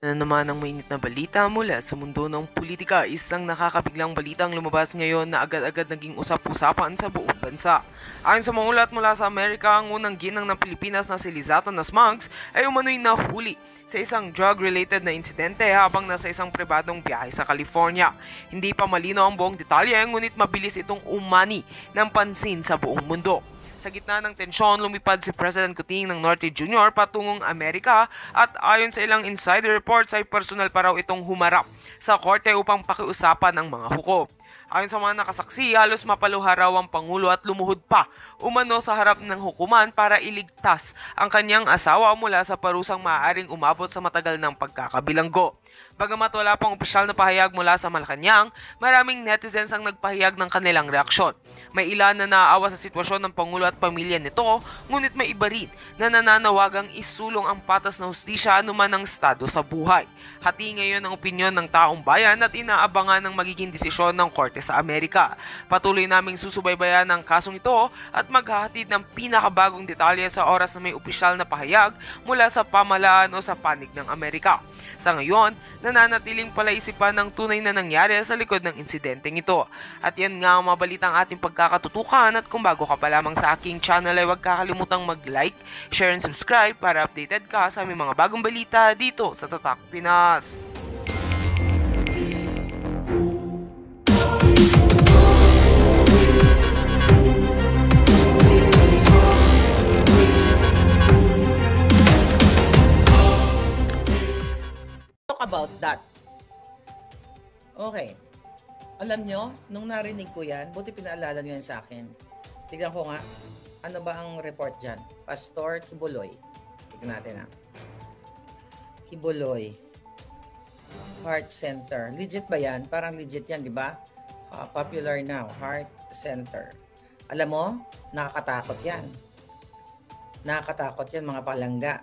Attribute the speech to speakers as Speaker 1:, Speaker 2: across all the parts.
Speaker 1: Na naman ang mainit na balita mula sa mundo ng politika, isang nakakabiglang balitang lumabas ngayon na agad-agad naging usap-usapan sa buong bansa. Ayon sa mga ulat mula sa Amerika, ang unang ginang ng Pilipinas na si Lizato Nasmags ay umano'y nahuli sa isang drug-related na insidente habang nasa isang pribadong biyahe sa California. Hindi pa malino ang buong detalye, ngunit mabilis itong umani ng pansin sa buong mundo. Sa gitna ng tensyon, lumipad si President Kuting ng Norte Jr. patungong Amerika at ayon sa ilang insider reports ay personal pa raw itong humarap sa korte upang pakiusapan ang mga hukom. Ayon sa mga nakasaksi, halos mapaluha raw ang Pangulo at lumuhod pa umano sa harap ng hukuman para iligtas ang kanyang asawa mula sa parusang maaaring umabot sa matagal ng pagkakabilanggo. Bagamat wala pang opisyal na pahayag mula sa Malacanang, maraming netizens ang nagpahayag ng kanilang reaksyon. May ilan na naaawa sa sitwasyon ng Pangulo at pamilya nito, ngunit may iba rin na nananawagang isulong ang patas na hustisya anuman ang estado sa buhay. Hati ngayon ang opinyon ng taong bayan at inaabangan ng magiging desisyon ng korte sa Amerika. Patuloy naming susubaybayan ang kasong ito at maghahatid ng pinakabagong detalye sa oras na may opisyal na pahayag mula sa pamahalaan o sa panig ng Amerika. Sa ngayon, nananatiling palaisipan ng tunay na nangyari sa likod ng insidenteng ito. At yan nga ang mabalitang ating pagkakatutukan, at kung bago ka pa lamang sa aking channel ay huwag kakalimutang mag-like, share and subscribe para updated ka sa aming mga bagong balita dito sa Tatak Pinas.
Speaker 2: About that. Okay. Alam nyo, nung narinig ko yan, buti pinaalala nyo yan sa akin. Tignan ko nga, ano ba ang report dyan? Pastor Kibuloy. Tignan natin ha. Kibuloy. Heart Center. Legit ba yan? Parang legit yan, di ba? Popular now. Heart Center. Alam mo, nakakatakot yan. Nakakatakot yan, mga palangga.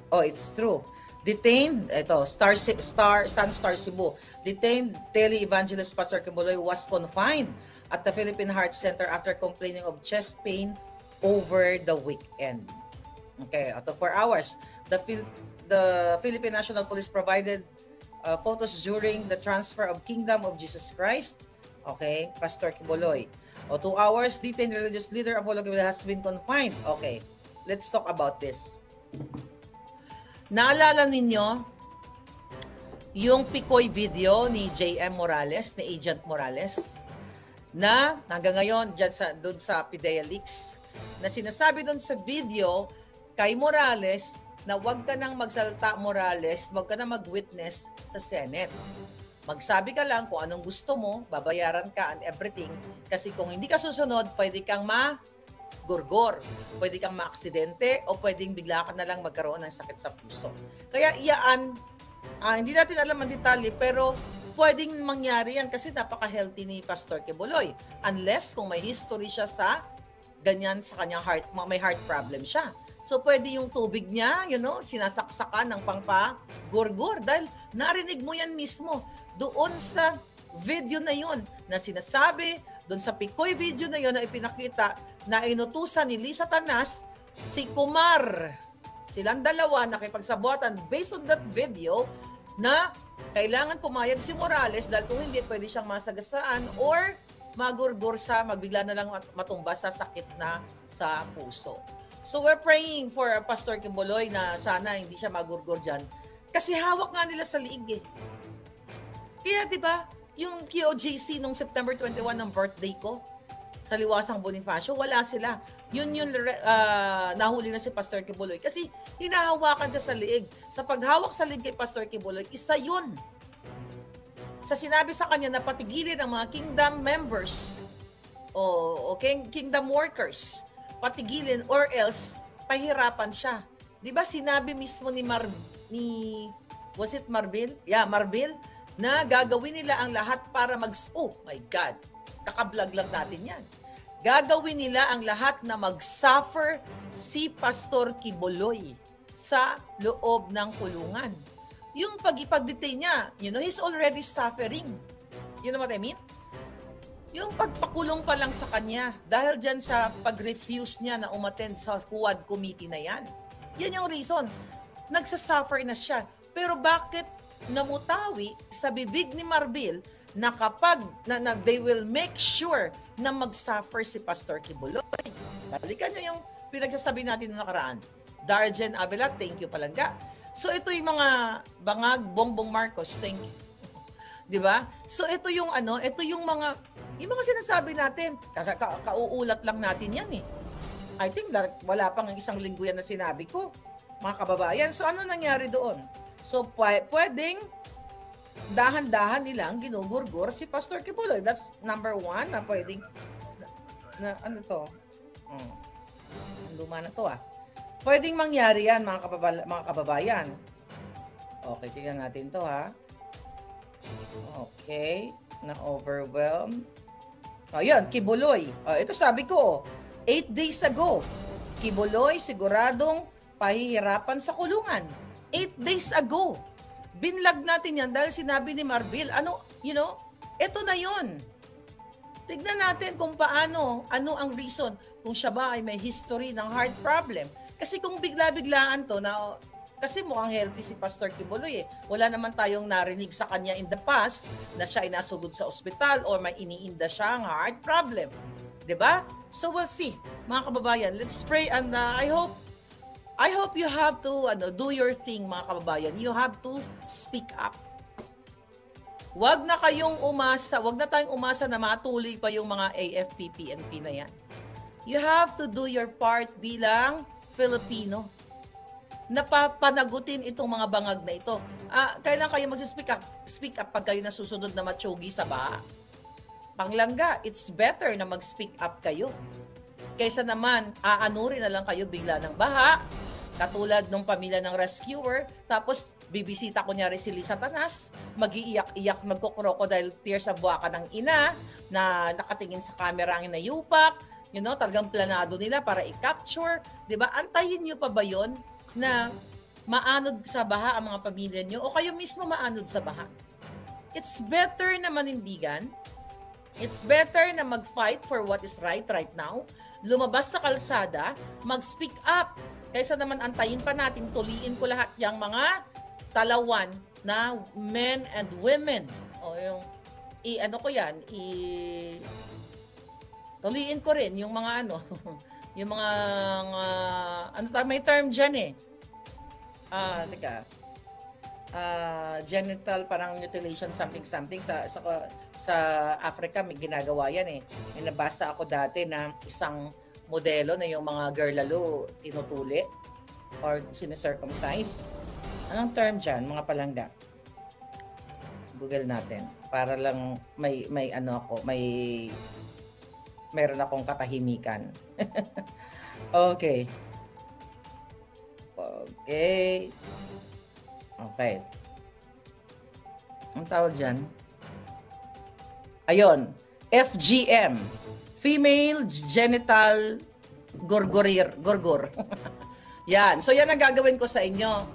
Speaker 2: Oh, it's true. Detained, ito, Sunstar Cebu. Detained tele-evangelist Pastor Kibuloy was confined at the Philippine Heart Center after complaining of chest pain over the weekend. Okay, after 4 hours, the Philippine National Police provided photos during the transfer of Kingdom of Jesus Christ. Okay, Pastor Kibuloy. 2 hours, detained religious leader Apollo Kibuloy has been confined. Okay, let's talk about this. Naalala ninyo yung Picoy video ni JM Morales, ni Agent Morales, na hanggang ngayon doon sa PIDEA Leaks, na sinasabi doon sa video kay Morales na wag ka nang magsalita, Morales, wag ka nang mag-witness sa Senate. Magsabi ka lang kung anong gusto mo, babayaran ka and everything, kasi kung hindi ka susunod, pwede kang gurgor, pwede kang maaksidente o pwedeng bigla ka na lang magkaroon ng sakit sa puso. Kaya iyaan, hindi natin alam ang detalye, pero pwedeng mangyari yan kasi napaka-healthy ni Pastor Kibuloy. Unless kung may history siya sa ganyan sa kanyang heart, may heart problem siya. So pwede yung tubig niya, sinasaksakan ng pangpa-gurgur dahil narinig mo yan mismo doon sa video na yon na sinasabi, doon sa Picoy video na yon na ipinakita na inutusan ni Lisa Tanas si Kumar. Silang dalawa nakipagsabuatan based on that video na kailangan pumayag si Morales dahil kung hindi pwede siyang masagasaan or magurgur sa magbigla na lang matumba sa sakit na sa puso. So we're praying for Pastor Kibuloy na sana hindi siya magurgur dyan. Kasi hawak nga nila sa liig eh. Kaya diba, yung QOJC nung September 21 ng birthday ko, sa Liwasang Bonifacio, wala sila. Yun nahuli na si Pastor Kibuloy. Kasi hinahawakan siya sa liig. Sa paghawak sa liig kay Pastor Kibuloy, isa yun. Sa sinabi sa kanya na patigilin ang mga kingdom members o kingdom workers, patigilin or else pahirapan siya. Di ba sinabi mismo ni was it Marbil? Yeah, Marbil, na gagawin nila ang lahat para oh my God, kakablog lang natin yan. Gagawin nila ang lahat na mag-suffer si Pastor Kibuloy sa loob ng kulungan. Yung pag-detain niya, he's already suffering. You know what I mean? Yung pagpakulong pa lang sa kanya, dahil dyan sa pag-refuse niya na umattend sa Quad Committee na yan. Yan yung reason. Nagsasuffer na siya. Pero bakit namutawi sa bibig ni Marbil na kapag they will make sure na mag-suffer si Pastor Kibuloy? Balikan nyo yung pinagsasabi natin noong nakaraan. Darjen Avila, thank you Palangga. So ito yung mga bangag Bongbong Marcos, thank you. 'Di ba? So ito yung yung mga sinasabi natin. Kauulat lang natin 'yan eh. I think wala pang isang linggo yan na sinabi ko, mga kababayan. So ano nangyari doon? So pwedeng dahan-dahan nilang ginugurgur si Pastor Kibuloy. That's number one na pwedeng ano to? Luma na to ah. Pwedeng mangyari yan mga kababayan. Okay, tingnan natin to ha. Okay, na-overwhelm. Yun, Kibuloy. Ito sabi ko, 8 days ago, Kibuloy siguradong pahihirapan sa kulungan. 8 days ago. Binlag natin yan dahil sinabi ni Marbil, ito na yun. Tignan natin kung ano ang reason kung siya ba ay may history ng heart problem. Kasi kung bigla-biglaan to kasi mukhang healthy si Pastor Kibuloy eh. Wala naman tayong narinig sa kanya in the past na siya ay nasugod sa ospital or may iniinda siyang heart problem. 'Di ba? So we'll see. Mga kababayan, let's pray and I hope you have to do your thing mga kababayan. You have to speak up. Wag na tayong umasa na matuloy pa yung mga AFP, PNP na yan. You have to do your part bilang Filipino. Napapanagutin itong mga bangag na ito. Kailan kayo mag-speak up pag kayo nasusunod na matsugi sa baha? Panglangga, it's better na mag-speak up kayo. Kaysa naman, aanurin na lang kayo bigla ng baha, katulad ng pamilya ng rescuer, tapos bibisita kunyari si Lisa Tanas, mag-iiyak-iyak, magko-crocodile tears sa buwaka ng ina, na nakatingin sa camera ang inayupak, talagang planado nila para i-capture. 'Di ba? Antayin niyo pa ba 'yon na maanod sa baha ang mga pamilya niyo o kayo mismo maanod sa baha? It's better na manindigan. It's better na mag-fight for what is right now. Lumabas sa kalsada, mag-speak up. Kaysa naman antayin pa natin, tuliin ko lahat yung mga talawan na men and women. O yung tuliin ko rin yung mga yung mga may term dyan eh. Genital parang mutilation something sa Africa may ginagawa yan eh. May nabasa ako dati na isang modelo na yung mga girl lalo tinutuli or sinicircumcise. Anong term dyan, mga palangga? Google natin para lang meron akong katahimikan. Okay. Ang tawag dyan? Ayun, FGM. Female Genital Gorgor. Yan. So yan ang gagawin ko sa inyo.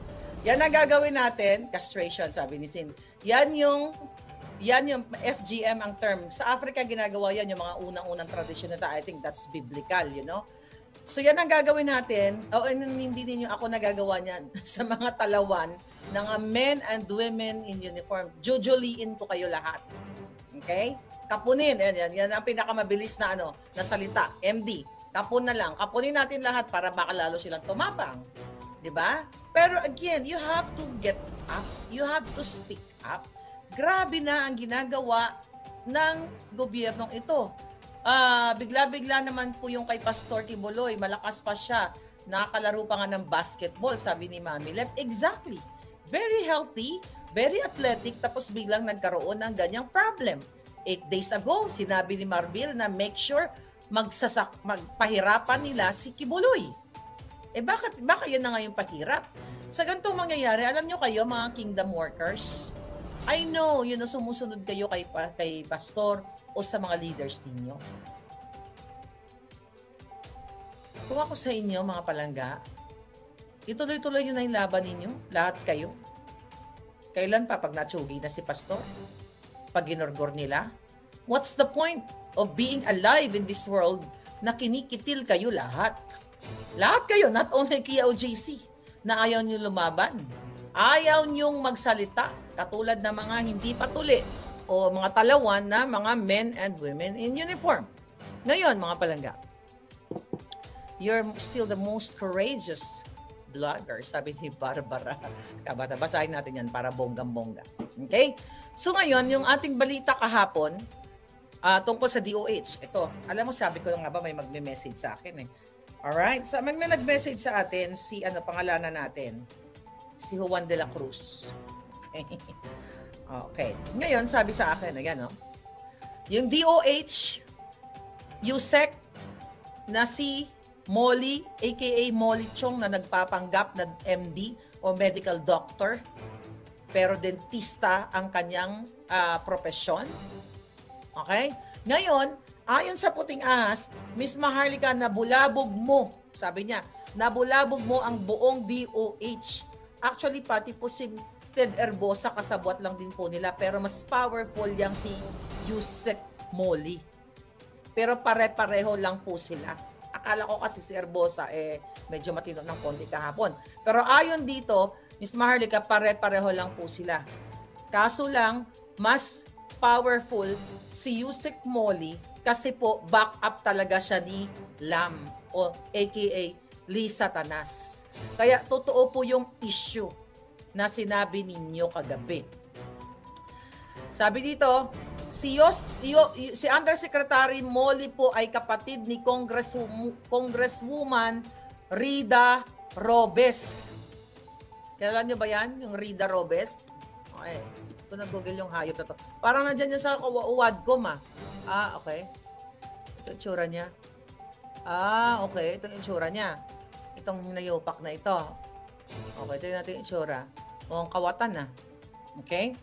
Speaker 2: Yan ang gagawin natin. Castration, sabi ni Sin. Yan yung FGM ang term. Sa Africa, ginagawa yan yung mga unang-unang tradisyon na I think that's biblical, So yan ang gagawin natin. Hindi ninyo ako nagagawa niyan sa mga talawan ng men and women in uniform. Jujuliin ko kayo lahat. Okay? Kapunin. Yan ang pinakamabilis na na salita. MD. Kapun na lang. Kapunin natin lahat para baka lalo silang tumapang. 'Di ba? Pero again, you have to get up. You have to speak up. Grabe na ang ginagawa ng gobyernong ito. Bigla-bigla naman po yung kay Pastor Kibuloy, malakas pa siya. Nakakalaro pa nga ng basketball, sabi ni Mami Let. Exactly. Very healthy, very athletic, tapos biglang nagkaroon ng ganyang problem. 8 days ago, sinabi ni Marbil na make sure magpahirapan nila si Kibuloy. Baka yan na nga yung pahirap? Sa ganitong mangyayari, alam nyo kayo mga kingdom workers, I know, sumusunod kayo kay pastor o sa mga leaders ninyo. Kung ako sa inyo, mga palangga, ituloy-tuloy nyo na yung laban ninyo, lahat kayo. Kailan pa pag natsugi na si pastor? Pag ginorgor nila? What's the point of being alive in this world na kinikitil kayo lahat? Lahat kayo, not only kay OJC, na ayaw nyo lumaban. Ayaw niyong magsalita katulad ng mga hindi patuli o mga talawan na mga men and women in uniform. Ngayon, mga palangga, you're still the most courageous vlogger, sabi ni Barbara. Kabata, basahin natin yan para bonggang-bongga. Okay? So ngayon, yung ating balita kahapon, tungkol sa DOH. Ito, alam mo, sabi ko nga ba may magme-message sa akin eh. Alright? So, nag-message sa atin si, pangalanan natin? Si Juan de la Cruz. Okay. Okay. Ngayon, sabi sa akin, ayan, yung DOH, USEC, na si Molly, aka Molly Chong, na nagpapanggap na MD o medical doctor, pero dentista ang kanyang profesyon. Okay? Ngayon, ayon sa Puting Ahas, Miss Maharlika, nabulabog mo, sabi niya, nabulabog mo ang buong DOH. Actually, pati po si Ted Erbosa, kasabwat lang din po nila, pero mas powerful yang si Yusek Molly. Pero pare-pareho lang po sila. Akala ko kasi si Erbosa, medyo matino ng konti kahapon. Pero ayon dito, Miss Maharlika, pare-pareho lang po sila. Kaso lang, mas powerful si Yusek Molly kasi po back up talaga siya ni Lam o aka Lisa Tanas. Kaya totoo po yung issue na sinabi ninyo kagabi. Sabi dito, si Undersecretary Molly po ay kapatid ni Congresswoman Rida Robes. Kilala nyo ba yan? Yung Rida Robes? Okay. Ito nag-google yung hayop na to. Parang nandyan yan sa Wadcom okay. Ito yung tsura niya. Okay. Ito yung tsura niya. Itong nayopak na ito. Okay, ito natin yung tsura. Mukhang kawatan na. Okay?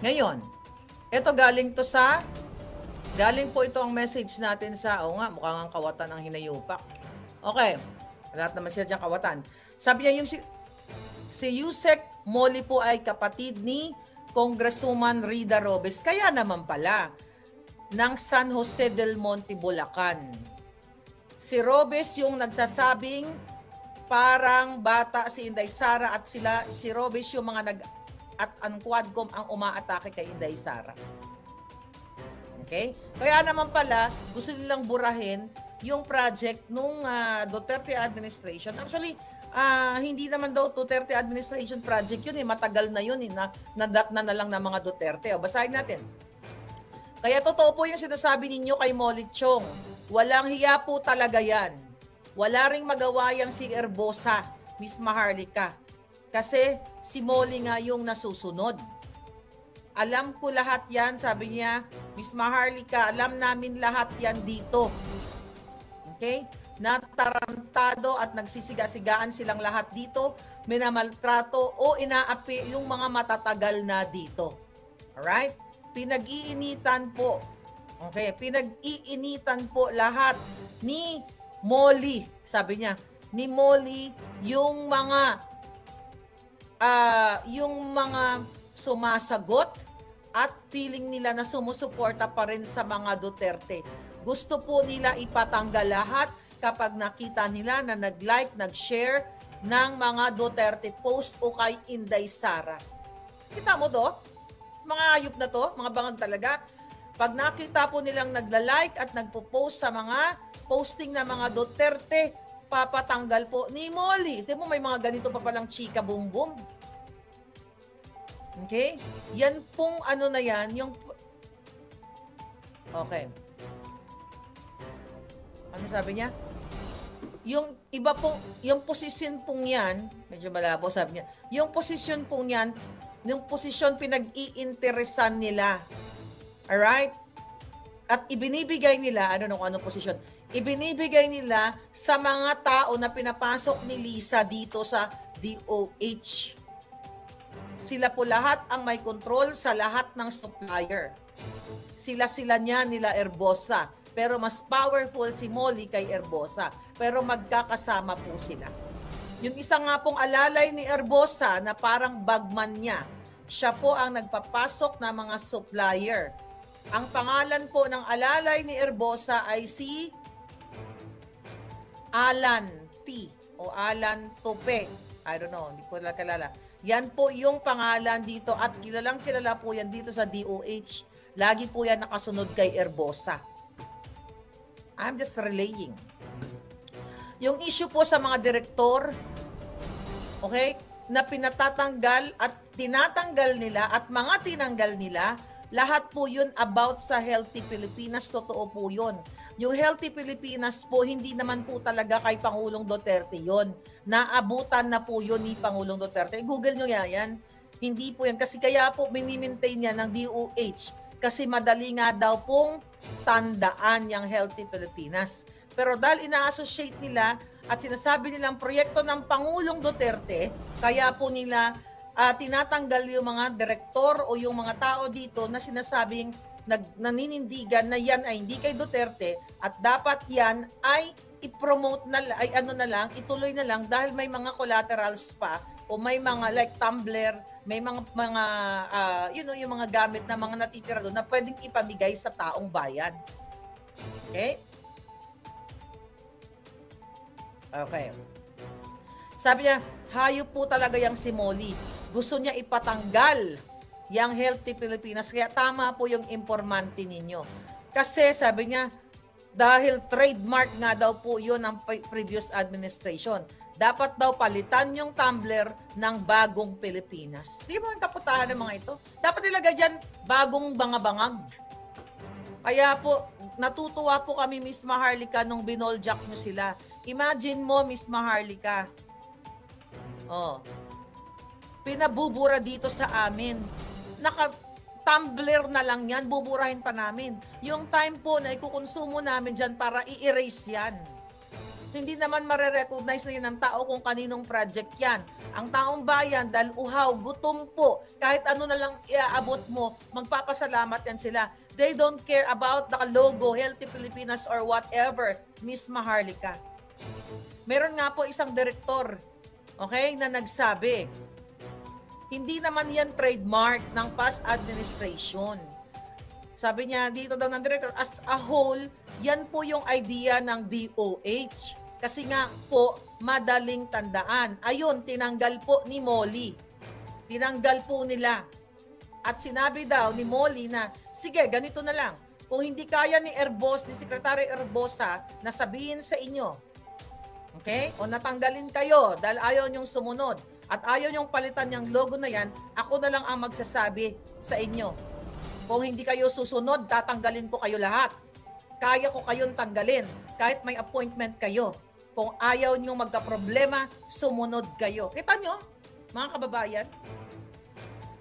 Speaker 2: Ngayon, ito galing po ito ang message natin sa, mukhang ang kawatan ang hinayupak. Okay. Lahat naman sila dyan kawatan. Sabi niya yung si Yusek Molly po ay kapatid ni Congresswoman Rida Robes. Kaya naman pala, ng San Jose del Monte, Bulacan. Si Robes yung nagsasabing parang bata si Inday Sara at si Robes yung mga ang Quadcom ang umaatake kay Inday Sara. Okay? Kaya naman pala, gusto nilang burahin yung project nung Duterte administration. Actually, hindi naman daw Duterte administration project yun matagal na yun nadat na lang ng mga Duterte. Basahin natin. Kaya totoo po yung sinasabi ninyo kay Molly Chong. Walang hiya po talaga yan. Wala ring magawa yang si Erbosa, Miss Maharlika. Kasi si Molly nga yung nasusunod. Alam ko lahat yan, sabi niya, Miss Maharlika, alam namin lahat yan dito. Okay? Natarantado at nagsisiga-sigaan silang lahat dito, minamaltrato o inaapi yung mga matatagal na dito. Alright? Pinag-iinitan po. Okay? Pinag-iinitan po lahat ni Molly, sabi niya, ni Molly yung mga sumasagot at feeling nila na sumusuporta pa rin sa mga Duterte. Gusto po nila ipatanggal lahat kapag nakita nila na nag-like, nag-share ng mga Duterte post o kay Inday Sara. Kita mo to? Mga ayop na to, mga bangag talaga. Pag nakita po nilang nagla-like at nagpo-post sa mga posting na mga Duterte, papatanggal po ni Molly. Ito mo, may mga ganito pa palang chika boom-boom. Okay? Yan pong na yan, yung... Okay. Ano sabi niya? Yung iba pong, yung posisyon pong yan, medyo malabo sabi niya, yung posisyon pong yan, yung posisyon pinag-iinteresan nila. Alright? At ibinibigay nila, anong posisyon? Ibinibigay nila sa mga tao na pinapasok ni Lisa dito sa DOH. Sila po lahat ang may control sa lahat ng supplier. Sila niya nila Erbosa. Pero mas powerful si Molly kay Erbosa. Pero magkakasama po sila. Yung isa nga pong alalay ni Erbosa na parang bagman niya, siya po ang nagpapasok ng mga supplier. Ang pangalan po ng alalay ni Erbosa ay si Alan T. o Alan Tope. I don't know, hindi ko kilala. Yan po yung pangalan dito at kilalang kilala po yan dito sa DOH. Lagi po yan nakasunod kay Herbosa. I'm just relaying. Yung issue po sa mga direktor, okay, na pinatatanggal at tinatanggal nila at mga tinanggal nila, lahat po yun about sa Healthy Pilipinas. Totoo po yun. Yung Healthy Pilipinas po, hindi naman po talaga kay Pangulong Duterte yun. Naabutan na po yun ni Pangulong Duterte. Google nyo yan. Hindi po yan. Kasi kaya po minimaintain niya ng DOH. Kasi madali nga daw pong tandaan yung Healthy Pilipinas. Pero dahil ina-associate nila at sinasabi nilang proyekto ng Pangulong Duterte, kaya po nila tinatanggal yung mga direktor o yung mga tao dito na sinasabing naninindigan na yan ay hindi kay Duterte at dapat yan ay i-promote na ay ano na lang, ituloy na lang dahil may mga collaterals pa o may mga like Tumblr, may mga yung mga gamit na mga natitira doon na pwedeng ipamigay sa taong bayan. Okay? Okay. Sabi niya, hayop po talaga yung si Molly. Gusto niya ipatanggal yung Healthy Pilipinas. Kaya tama po yung informante ninyo. Kasi sabi niya, dahil trademark nga daw po yun ng previous administration. Dapat daw palitan yung Tumblr ng Bagong Pilipinas. Di ba ang kaputahan ng mga ito? Dapat ilagay dyan, Bagong Bangabangag. Kaya po, natutuwa po kami, Miss Maharlika, nung binoljak nyo sila. Imagine mo, Miss Maharlika, pinabubura dito sa amin. Naka-Tumblr na lang yan, buburahin pa namin. Yung time po na ikukonsumo namin dyan para i-erase yan. Hindi naman marirecognize na yun ng tao kung kaninong project yan. Ang taong bayan, dahil uhaw, gutom po, kahit ano na lang iaabot mo, magpapasalamat yan sila. They don't care about the logo, Healthy Pilipinas or whatever, Miss Maharlika. Meron nga po isang direktor, okay, na nagsabi, hindi naman yan trademark ng past administration. Sabi niya, dito daw ng director, as a whole, yan po yung idea ng DOH. Kasi nga po, madaling tandaan. Ayun, tinanggal po ni Molly. Tinanggal po nila. At sinabi daw ni Molly na, sige, ganito na lang. Kung hindi kaya ni Secretary Herbosa na sabihin sa inyo, okay, o natanggalin kayo dahil ayaw niyong sumunod at ayaw niyong palitan yung logo na yan, ako na lang ang magsasabi sa inyo. Kung hindi kayo susunod, tatanggalin ko kayo lahat. Kaya ko kayong tanggalin kahit may appointment kayo. Kung ayaw niyong magka-problema, sumunod kayo. Kita niyo, mga kababayan?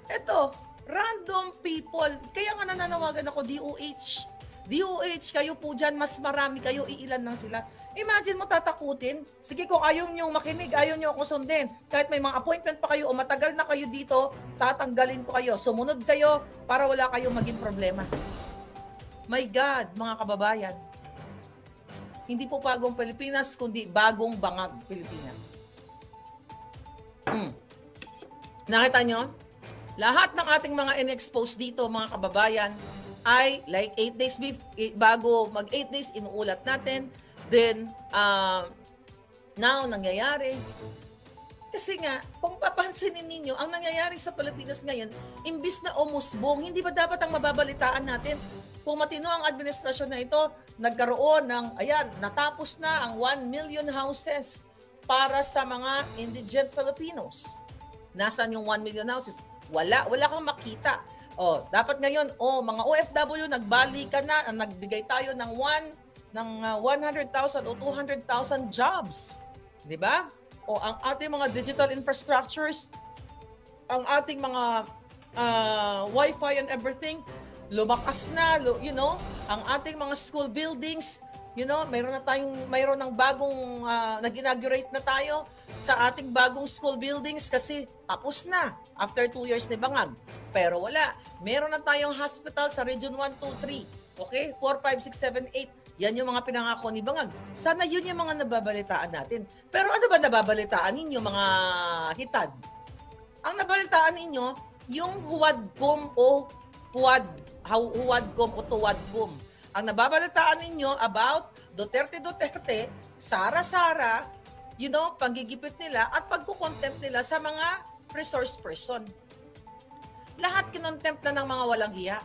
Speaker 2: Ito, random people. Kaya nga nananawagan ako, DOH. DOH, kayo po dyan, mas marami kayo, iilan lang sila. Imagine mo tatakutin. Sige, kung ayaw niyong makinig, ayaw niyo ako sundin. Kahit may mga appointment pa kayo o matagal na kayo dito, tatanggalin ko kayo. Sumunod kayo para wala kayong maging problema. My God, mga kababayan. Hindi po Bagong Pilipinas, kundi Bagong Bangag Pilipinas. Nakita nyo? Lahat ng ating mga in-expose dito, mga kababayan, ay like 8 days bago mag 8 days, inuulat natin. Then, now, nangyayari. Kasi nga, kung papansinin ninyo, ang nangyayari sa Pilipinas ngayon, imbis na umusbong, hindi ba dapat ang mababalitaan natin? Kung matino ang administrasyon na ito, nagkaroon ng, natapos na ang 1 million houses para sa mga indigent Filipinos. Nasaan yung 1 million houses? Wala kang makita. Dapat ngayon, mga OFW, nagbalikan na, nagbigay tayo ng 100,000 o 200,000 jobs. Di ba? Ang ating mga digital infrastructures, ang ating mga Wi-Fi and everything, lumakas na, ang ating mga school buildings, mayroon ng bagong nag-inaugurate na tayo sa ating bagong school buildings kasi tapos na after 2 years ni Bangag. Pero wala. Meron na tayong hospital sa Region 1, 2, 3. Okay? 4, 5, 6, 7, 8. Yan yung mga pinangako ni Bangag. Sana yun yung mga nababalitaan natin. Pero ano ba nababalitaan ninyo, mga hitad? Ang nababalitaan ninyo, yung huwadkom o tuwadkom. Ang nababalitaan ninyo about Duterte, Sara, panggigipit nila at pagkukontempt nila sa mga resource person. Lahat kinontempt na ng mga walang hiya.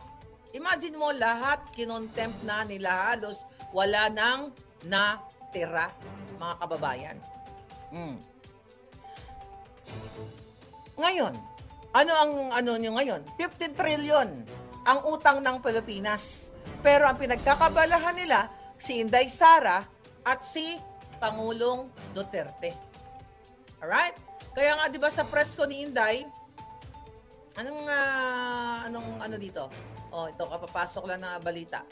Speaker 2: Imagine mo, lahat kinontempt na nila, halos wala nang natira, mga kababayan. Ngayon, ano nyo ngayon? 15 trillion ang utang ng Pilipinas. Pero ang pinagkakabalahan nila, si Inday Sara at si Pangulong Duterte. Alright? Kaya nga 'di ba sa press ko ni Inday, ano dito? Oh, ito kapapasok lang na balita.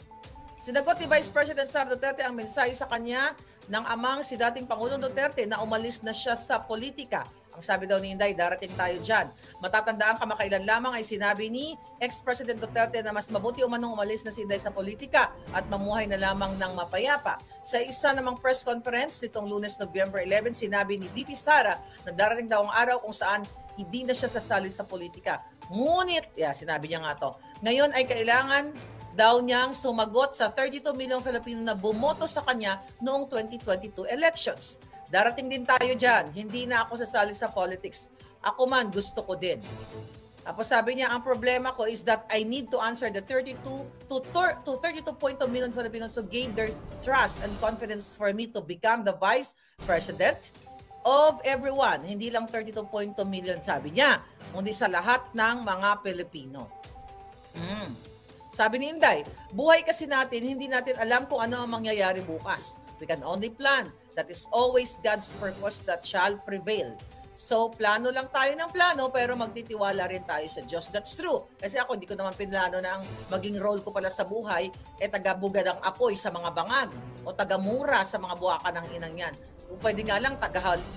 Speaker 2: Sinagot ni Vice President Sara Duterte ang mensahe sa kanya ng amang si dating Pangulong Duterte na umalis na siya sa politika. Ang sabi daw ni Inday, darating tayo dyan. Matatandaan kamakailan lamang ay sinabi ni ex-President Duterte na mas mabuti umanong umalis na si Inday sa politika at mamuhay na lamang ng mapayapa. Sa isa namang press conference nitong Lunes, November 11, sinabi ni VP Sara na darating daw ang araw kung saan hindi na siya sasali sa politika. Ngunit, sinabi niya nga to, ngayon ay kailangan daw niyang sumagot sa 32 milyong Filipino na bumoto sa kanya noong 2022 elections. Darating din tayo dyan. Hindi na ako sasali sa politics. Ako man, gusto ko din. Tapos sabi niya, ang problema ko is that I need to answer the 32.2 million Filipinos who gave their trust and confidence for me to become the Vice President of everyone. Hindi lang 32.2 million, sabi niya, kundi sa lahat ng mga Pilipino. Sabi ni Inday, buhay kasi natin, hindi natin alam kung ano ang mangyayari bukas. We can only plan. That is always God's purpose that shall prevail. So, plano lang tayo ng plano, pero magtitiwala rin tayo sa Diyos. That's true. Kasi ako, hindi ko naman pinlano na ang maging role ko pala sa buhay, tagabuga ng apoy sa mga bangag o tagamura sa mga buwakan ng inang yan. Kung pwede nga lang,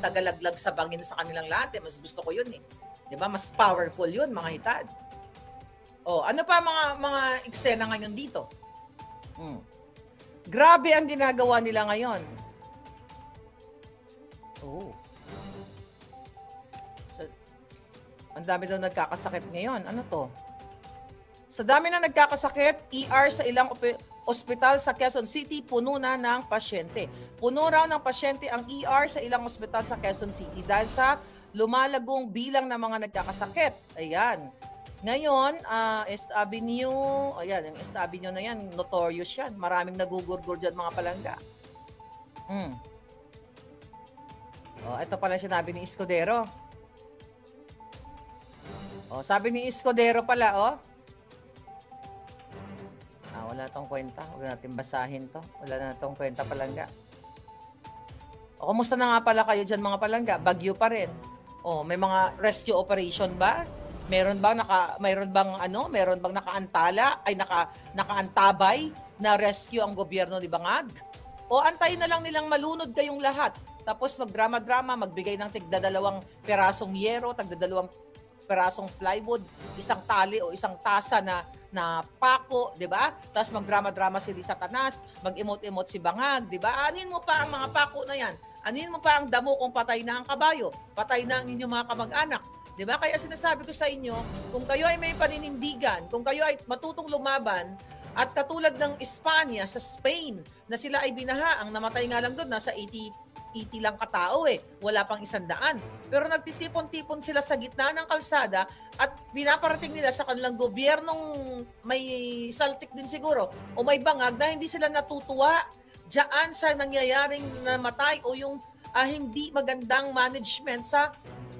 Speaker 2: tagalaglag sa bangin sa kanilang lahat. Mas gusto ko yun eh. Diba? Mas powerful yun, mga hitad. O, ano pa mga eksena ngayon dito? Grabe ang ginagawa nila ngayon. Oh. So, ang dami daw nagkakasakit ngayon. Ano to? Sa dami na nagkakasakit, ER sa ilang ospital sa Quezon City, puno na ng pasyente. Puno raw ng pasyente ang ER sa ilang ospital sa Quezon City dahil sa lumalagong bilang ng mga nagkakasakit. Ayan. Ngayon, East Avenue, ayan, yung East Avenue na yan, notorious yan. Maraming nagugurgur dyan mga palangga. Ito pala sinabi ni Escudero. Sabi ni Escudero pala, wala tong kwenta. Huwag natin basahin to. Wala na tong kwenta palangga. Kumusta na nga pala kayo dyan mga palangga? Bagyo pa rin. May mga rescue operation ba? Meron bang nakaantala ay nakaantabay na rescue ang gobyerno ni Bangag? O antayin na lang nilang malunod kayong lahat. Tapos magdrama-drama, magbigay ng tigdadalawang perasong yero, tagdadalawang perasong plywood, isang tali o isang tasa na pako, 'di ba? Tapos magdrama-drama si Satanas, mag-emote-emote si Bangag, 'di ba? Anin mo pa ang mga pako na 'yan. Anin mo pa ang damo kung patay na ang kabayo, patay na ang inyong mga kamag-anak. Diba? Kaya sinasabi ko sa inyo, kung kayo ay may paninindigan, kung kayo ay matutong lumaban, at katulad ng Espanya sa Spain, na sila ay binaha, ang namatay nga lang doon, nasa 80 lang katao wala pang 100. Pero nagtitipon-tipon sila sa gitna ng kalsada at pinaparating nila sa kanilang gobyernong may saltik din siguro o may bangag na hindi sila natutuwa diyan sa nangyayaring namatay o yung hindi magandang management sa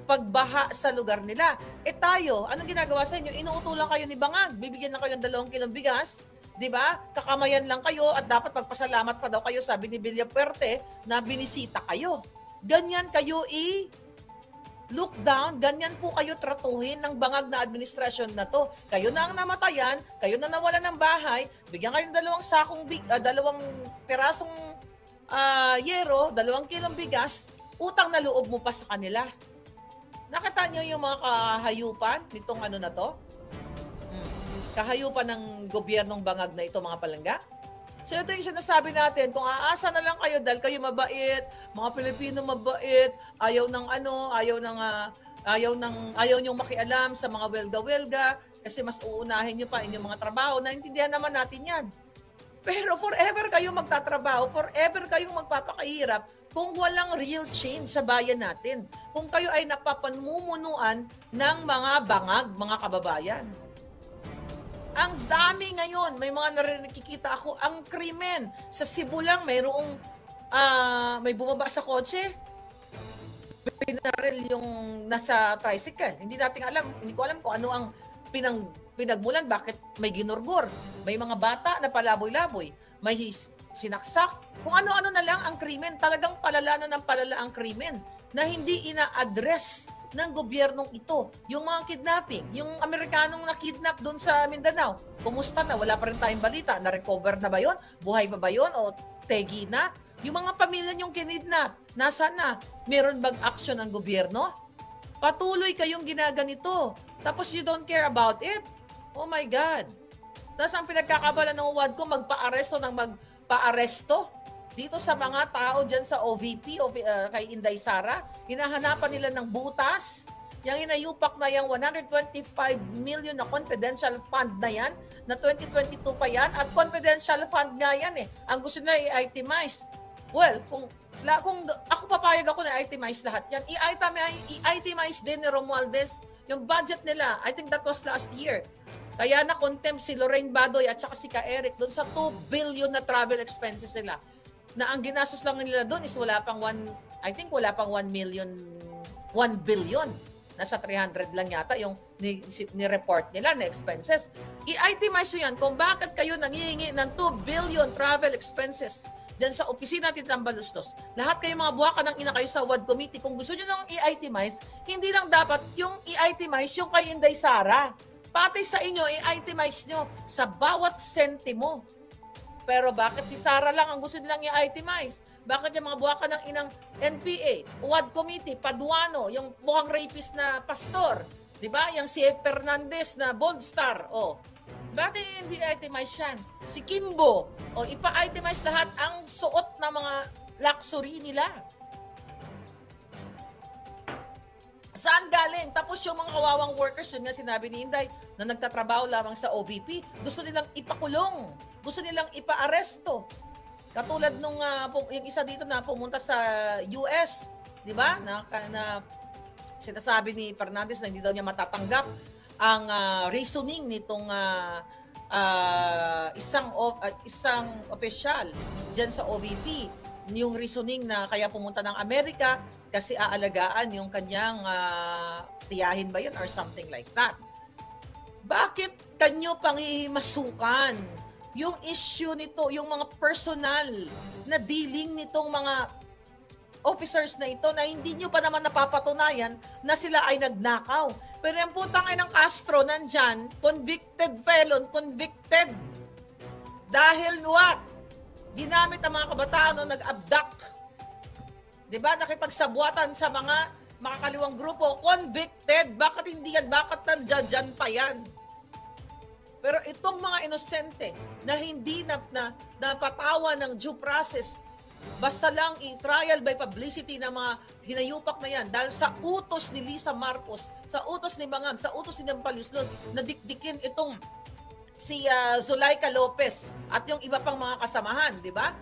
Speaker 2: pagbaha sa lugar nila. Tayo, anong ginagawa sa inyo? Inuutulan kayo ni Bangag. Bibigyan na kayo ng 2 kilong bigas. Diba? Kakamayan lang kayo at dapat magpasalamat pa daw kayo, sabi ni Villapuerte, na binisita kayo. Ganyan kayo look down, ganyan po kayo tratuhin ng Bangag na administrasyon na to. Kayo na ang namatayan, kayo na nawalan ng bahay, bigyan kayo ng 2 perasong yero, 2 kilong bigas, utang na loob mo pa sa kanila. Nakita niyo yung mga kahayupan nitong na to? Kahayupan ng gobyernong Bangag na ito, mga palangga. So ito yung sinasabi natin, kung aasa na lang kayo dahil kayo mabait, mga Pilipino mabait, ayaw niyong makialam sa mga welga-welga kasi mas uunahin niyo pa inyong mga trabaho. Naintindihan naman natin yan. Pero forever kayong magtatrabaho, forever kayong magpapakahirap, kung walang real change sa bayan natin. Kung kayo ay napapanmumunuan ng mga bangag, mga kababayan. Ang dami ngayon, may mga nakikita ako, ang krimen. Sa Cebu lang, may bumaba sa kotse, pinaril yung nasa tricycle. Hindi ko alam kung ano ang pinagmulan, bakit may ginurgur. May mga bata na palaboy-laboy, may sinaksak. Kung ano-ano na lang ang krimen, talagang palala na ng palala ang krimen na hindi ina-address ng gobyernong ito. Yung mga kidnapping, yung Amerikanong na-kidnap doon sa Mindanao, kumusta na? Wala pa rin tayong balita. Na-recover na ba yun? Buhay pa ba yun? O tegi na? Yung mga pamilya nyong kinidnap, nasaan na? Meron bang action ng gobyerno? Patuloy kayong ginaganito. Tapos you don't care about it? Oh my God. Tapos ang pinagkakabala ng UWAD ko, magpa-aresto dito sa mga tao dyan sa OVP, kay Inday Sara. Hinahanapan nila ng butas. Yung inayupak na yung 125 million na confidential fund na yan, na 2022 pa yan, at confidential fund nga yan eh. Ang gusto na i-itemize. Well, kung ako papayag ako na i-itemize lahat yan, i-itemize din ni Romualdez yung budget nila. I think that was last year. Kaya na-contempt si Lorraine Badoy at saka si Ka Eric doon sa 2 billion na travel expenses nila. Na ang ginastos lang nila doon is wala pang 1 billion. Nasa 300 lang yata yung ni-report nila na expenses. I-itemize yan kung bakit kayo nangihingi ng 2 billion travel expenses dyan sa opisina natin ng Balustos. Lahat kayo mga buwaka ng ina kayo sa WAD committee. Kung gusto nyo nang i-itemize, hindi lang dapat yung i-itemize yung kay Inday Sara. Pati sa inyo, i-itemize nyo sa bawat sentimo. Pero bakit si Sara lang ang gusto nilang i-itemize? Bakit yung mga buwaka ng inang NPA, WAD Committee, Paduano, yung mukhang rapist na pastor, di ba? Yung si Fernandez na Bold Star, bakit hindi i-itemize yan? Si Kimbo, ipa-itemize lahat ang suot na mga luxury nila. Saan galing? Tapos yung mga kawawang workers, yun nga sinabi ni Inday, na nagtatrabaho lamang sa OVP, gusto nilang ipakulong, gusto nilang ipa-aresto. Katulad nung yung isa dito na pumunta sa US, di ba? Na sinasabi ni Fernandez na hindi daw niya matatanggap ang reasoning nitong isang opisyal diyan sa OVP. Yung reasoning na kaya pumunta ng Amerika kasi aalagaan yung kanyang tiyahin ba yun or something like that. Bakit kanyo pangihimasukan yung issue nito, yung mga personal na dealing nitong mga officers na ito na hindi nyo pa naman napapatunayan na sila ay nagnakaw. Pero yung putang ay ng Castro nandyan, convicted felon, convicted. Dahil what? Ginamit ang mga kabataan no, nag-abduct. Diba? Nakipagsabwatan sa mga makakaliwang grupo, convicted. Bakit hindi yan? Bakit nandiyan pa yan? Pero itong mga inosente na hindi napatawa ng due process, basta lang i-trial by publicity ng mga hinayupak na yan dahil sa utos ni Lisa Marcos, sa utos ni Bangag, sa utos ni Paluslos, na dikdikin itong si Zulaika Lopez at yung iba pang mga kasamahan, di ba?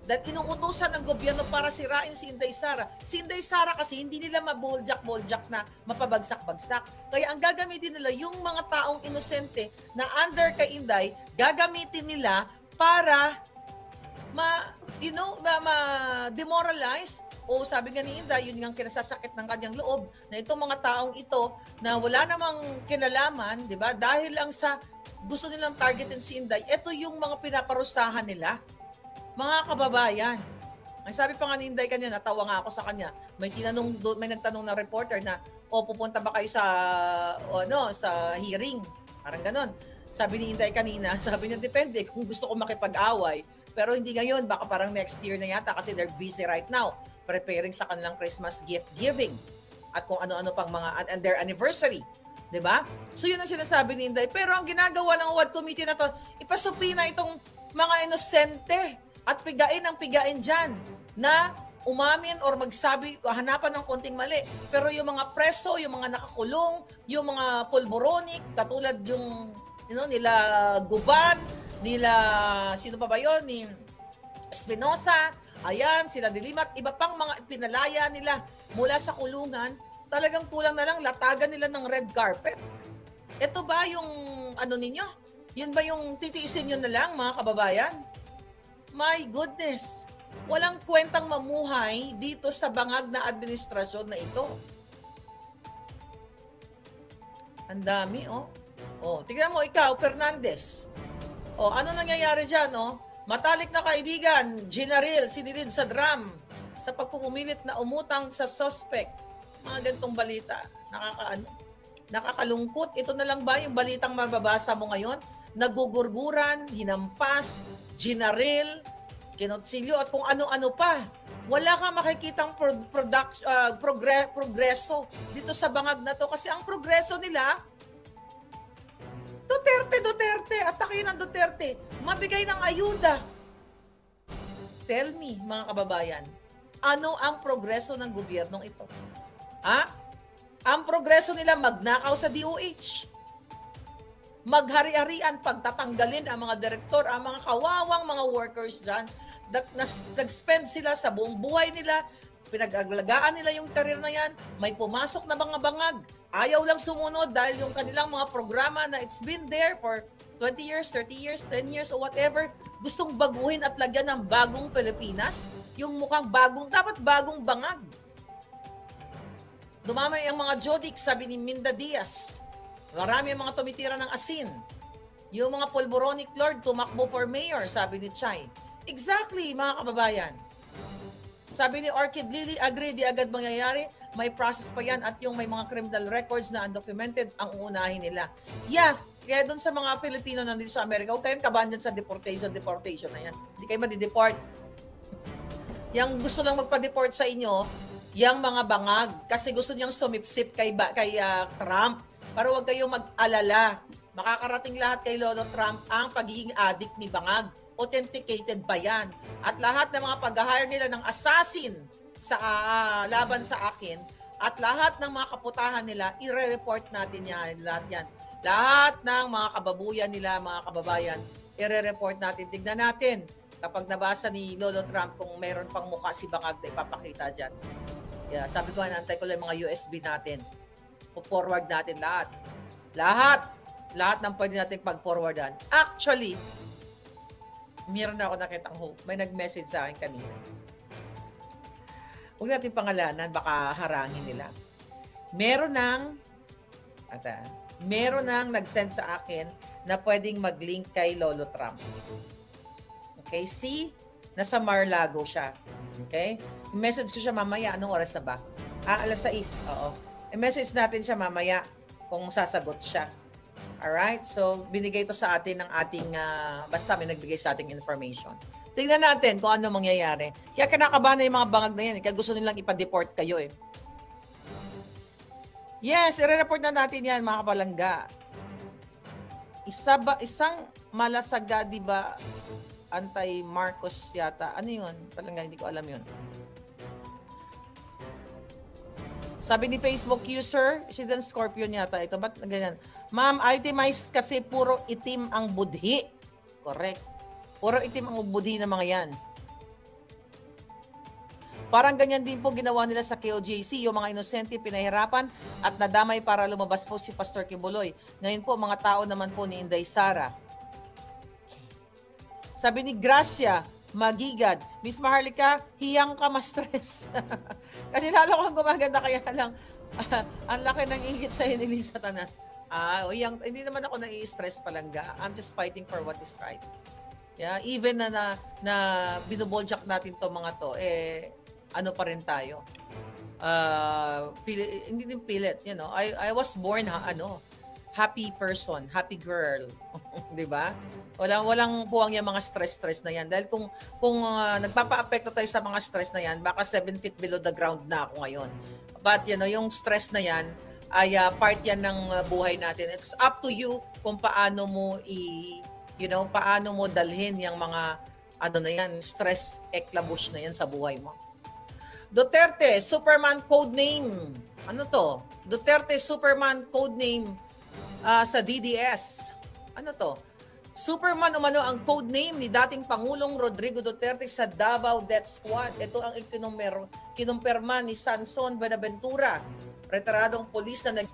Speaker 2: Dahil inuutusan ng gobyerno para sirain si Inday Sara. Si Inday Sara kasi hindi nila mabuljak-buljak na mapabagsak-bagsak. Kaya ang gagamitin nila, yung mga taong inosente na under kay Inday, gagamitin nila para ma-demoralize o sabi nga ni Inday, yun nga kinasasakit ng kanyang loob na itong mga taong ito na wala namang kinalaman, di ba? Dahil lang sa gusto nilang targetin si Inday, ito yung mga pinaparusahan nila. Mga kababayan, ang sabi pa nga ni Inday kanina, natawa nga ako sa kanya. May nagtanong na reporter na, pupunta ba kayo sa hearing? Parang ganon. Sabi ni Inday kanina, sabi niya, depende kung gusto ko makipag-away. Pero hindi ngayon, baka parang next year na yata kasi they're busy right now preparing sa kanilang Christmas gift giving at kung ano-ano pang mga and their anniversary. Diba? So yun ang sinasabi ni Inday. Pero ang ginagawa ng WAD committee na to, ipasupi na itong mga inosente at pigain dyan na umamin or magsabi, hanapan ng konting mali. Pero yung mga preso, yung mga nakakulong, yung mga pulboronic, katulad yung nila Guban, nila, sino pa ba yun? Ni Espinosa, Ayan, sila Dilimat, iba pang mga pinalaya nila mula sa kulungan, talagang kulang na lang latagan nila ng red carpet. Ito ba yung ano ninyo? Yun ba yung titiisin nyo na lang, mga kababayan? My goodness, walang kwentang mamuhay dito sa bangag na administrasyon na ito. Ang dami, oh. Oh, tignan mo ikaw, Fernandez. Oh, ano nangyayari dyan, oh? Matalik na kaibigan, ginaril, sinilid sa drum sa pagpupumilit na umutang sa suspect. Mga ganitong balita. Nakakalungkot. Ito na lang ba yung balitang mababasa mo ngayon? Nagugurguran, hinampas, ginaril, kinotsilyo, at kung ano-ano pa. Wala kang makikitang progreso dito sa bangag na to. Kasi ang progreso nila, Duterte, atakin ng Duterte, mabigay ng ayuda. Tell me, mga kababayan, ano ang progreso ng gobyernong ito? Ha? Ang progreso nila magnakaw sa DOH. Maghari-harian, pagtatanggalin ang mga direktor, ang mga kawawang mga workers dyan, nag-spend sila sa buong buhay nila, pinag-aglagaan nila yung karir na yan, may pumasok na mga bangag, ayaw lang sumunod dahil yung kanilang mga programa na it's been there for 20 years, 30 years, 10 years, or whatever, gustong baguhin at lagyan ng bagong Pilipinas, yung mukhang bagong, dapat bagong bangag. Dumamay ang mga Jodik, sabi ni Minda Diaz. Marami ang mga tumitira ng asin. Yung mga pulboronic lord tumakbo for mayor, sabi ni Chay. Exactly, mga kababayan. Sabi ni Orchid Lily, agree, di agad mangyayari. May process pa yan at yung may mga criminal records na undocumented ang uunahin nila. Yeah, kaya doon sa mga Pilipino nandito sa Amerika, huwag kayong kabahan dyan sa deportation na yan. Hindi kayo madideport. Yang gusto lang magpa-deport sa inyo, yang mga bangag, kasi gusto niyang sumipsip kay Trump. Para huwag kayong mag-alala. Makakarating lahat kay Lolo Trump ang pagiging addict ni bangag. Authenticated ba yan? At lahat ng mga pag-hire nila ng assassin sa laban sa akin at lahat ng mga kaputahan nila, i-report natin yan, lahat yan. Lahat ng mga kababuyan nila, mga kababayan, i-report natin. Tignan natin kapag nabasa ni Lolo Trump kung mayroon pang mukha si bangag na ipapakita dyan. Yeah, sabi ko, naantay ko lang mga USB natin. Po-forward natin lahat. Lahat ng pwede natin pag-forwardan. Actually, meron na ako nakitang hope. May nag-message sa akin kanina. Huwag natin pangalanan, baka harangin nila. Meron nang nag-send sa akin na pwedeng mag-link kay Lolo Trump. Okay, see? Nasa Mar-a-Lago siya. Okay? I-message ko siya mamaya. Anong oras na ba? 6:00. Oo. I-message natin siya mamaya kung sasagot siya. Alright? So, binigay ito sa atin ng ating, basta may nagbigay sa ating information. Tingnan natin kung ano mangyayari. Kaya kinakabahan na yung mga bangag na yan. Kaya gusto nilang ipa-deport kayo eh. Yes, i-report na natin yan, mga kapalangga. Isang malasaga, di ba, anti-Marcos yata. Ano yun? Palangga, hindi ko alam yun. Sabi ni Facebook user, si Dan Scorpion yata. Ito, ba't ganyan? Ma'am, itemized kasi puro itim ang budhi. Correct. Puro itim ang budhi ng mga yan. Parang ganyan din po ginawa nila sa KOJC, yung mga inosente pinahirapan at nadamay para lumabas po si Pastor Kibuloy. Ngayon po, mga tao naman po ni Inday Sara. Sabi ni Gracia, Magigad, Miss Maharlika, hiyang ka ma-stress. Kasi lalo kong gumaganda, kaya lang, ang laki ng ingit sa ni Satanas. Hindi naman ako nai-stress palangga. I'm just fighting for what is right. Yeah, even na binuboljak natin to mga to, ano pa rin tayo. Hindi din pilit, you know. I was born happy person, happy girl. 'Di ba? Walang puwang yung mga stress na yan. Dahil kung nagpapa-apekto tayo sa mga stress na yan, baka 7 feet below the ground na ako ngayon. But you know, yung stress na yan ay part yan ng buhay natin. It's up to you kung paano mo paano mo dalhin yung mga stress eklabush na yan sa buhay mo. Duterte, Superman codename. Ano to? Duterte, Superman codename sa DDS. Ano to? Superman umano ang codename ni dating Pangulong Rodrigo Duterte sa Davao Death Squad. Ito ang kinumpirma ni Sanson Buenaventura, retiradong polis na